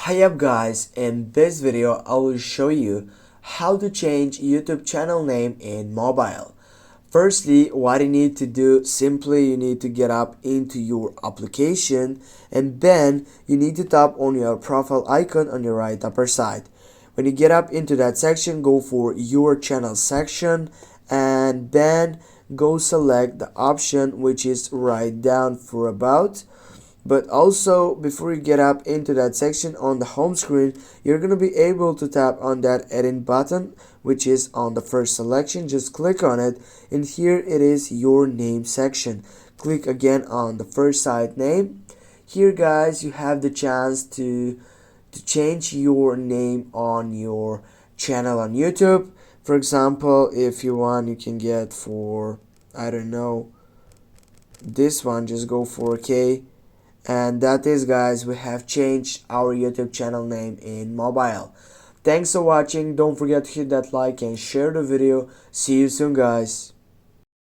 Hi up guys, in this video I will show you how to change YouTube channel name in mobile. Firstly, what you need to do, simply you need to get up into your application and then you need to tap on your profile icon on your right upper side. When you get up into that section, go for your channel section and then go select the option which is right down for about. But also, before you get up into that section on the home screen, you're going to be able to tap on that edit button which is on the first selection. Just click on it and here it is your name section. Click again on the first site name. Here guys, you have the chance to change your name on your channel on YouTube. For example, if you want, you can get for, I don't know, this one, just go for K. And that is guys, we have changed our YouTube channel name in mobile. Thanks for watching. Don't forget to hit that like and share the video. See you soon guys.